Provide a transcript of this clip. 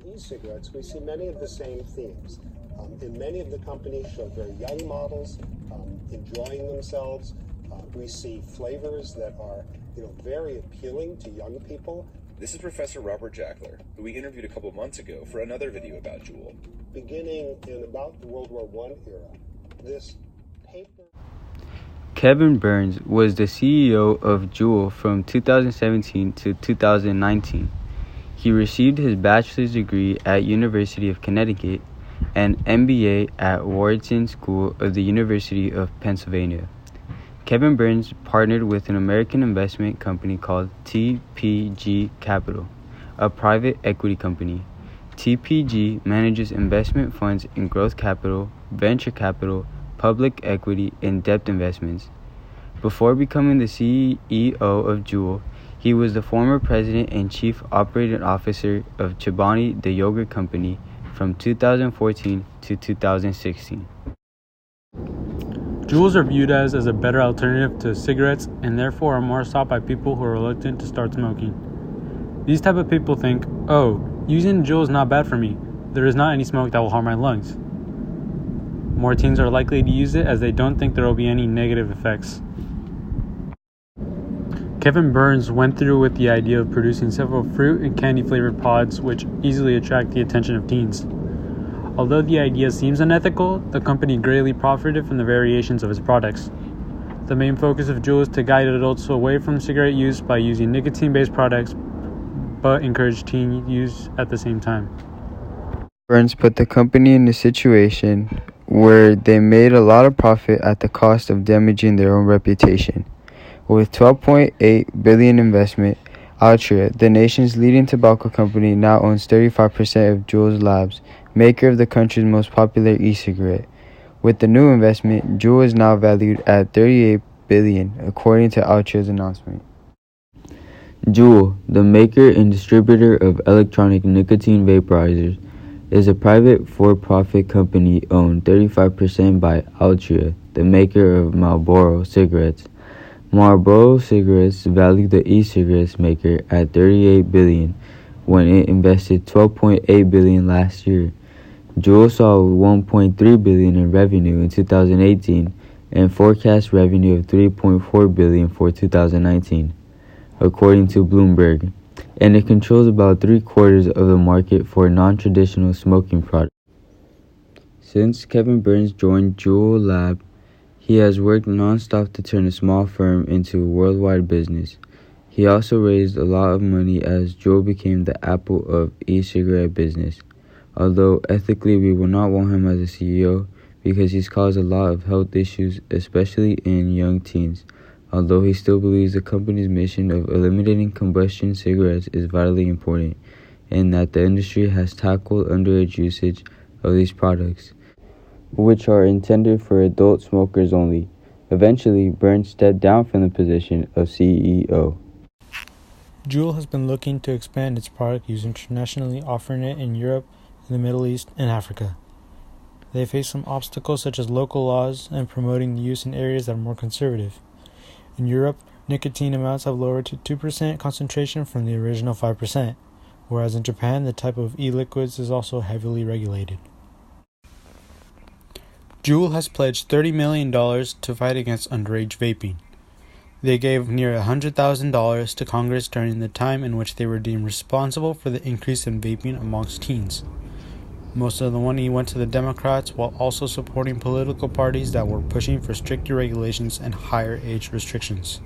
E-cigarettes, we see many of the same themes. In many of the companies show very young models enjoying themselves. We see flavors that are, very appealing to young people. This is Professor Robert Jackler, who we interviewed a couple months ago for another video about Juul. Beginning in about the World War I era, this paper... Kevin Burns was the CEO of Juul from 2017 to 2019. He received his bachelor's degree at University of Connecticut and MBA at Wharton School of the University of Pennsylvania. Kevin Burns partnered with an American investment company called TPG Capital, a private equity company. TPG manages investment funds in growth capital, venture capital, public equity, and debt investments. Before becoming the CEO of Juul, he was the former president and chief operating officer of Chobani, the yogurt company, from 2014 to 2016. Juuls are viewed as a better alternative to cigarettes and therefore are more sought by people who are reluctant to start smoking. These type of people think, using Juul is not bad for me. There is not any smoke that will harm my lungs. More teens are likely to use it as they don't think there will be any negative effects. Kevin Burns went through with the idea of producing several fruit and candy flavored pods which easily attract the attention of teens. Although the idea seems unethical, the company greatly profited from the variations of its products. The main focus of Juul is to guide adults away from cigarette use by using nicotine-based products, but encourage teen use at the same time. Burns put the company in a situation where they made a lot of profit at the cost of damaging their own reputation. With $12.8 billion investment, Altria, the nation's leading tobacco company, now owns 35% of Juul's Labs, maker of the country's most popular e-cigarette. With the new investment, Juul is now valued at $38 billion, according to Altria's announcement. Juul, the maker and distributor of electronic nicotine vaporizers, is a private for-profit company owned 35% by Altria, the maker of Marlboro cigarettes. Marlboro cigarettes valued the e-cigarettes maker at $38 billion when it invested $12.8 billion last year. Juul saw $1.3 billion in revenue in 2018 and forecast revenue of $3.4 billion for 2019, according to Bloomberg, and it controls about 3/4 of the market for non-traditional smoking products. Since Kevin Burns joined Juul Lab, he has worked non-stop to turn a small firm into a worldwide business. He also raised a lot of money as Juul became the Apple of e-cigarette business. Although ethically we will not want him as a CEO because he's caused a lot of health issues, especially in young teens. Although he still believes the company's mission of eliminating combustion cigarettes is vitally important and that the industry has tackled underage usage of these products, which are intended for adult smokers only. Eventually, Burns stepped down from the position of CEO. Juul has been looking to expand its product use internationally, offering it in Europe, the Middle East, and Africa. They face some obstacles such as local laws and promoting the use in areas that are more conservative. In Europe, nicotine amounts have lowered to 2% concentration from the original 5%, whereas in Japan, the type of e-liquids is also heavily regulated. Juul has pledged $30 million to fight against underage vaping. They gave near $100,000 to Congress during the time in which they were deemed responsible for the increase in vaping amongst teens. Most of the money went to the Democrats while also supporting political parties that were pushing for stricter regulations and higher age restrictions.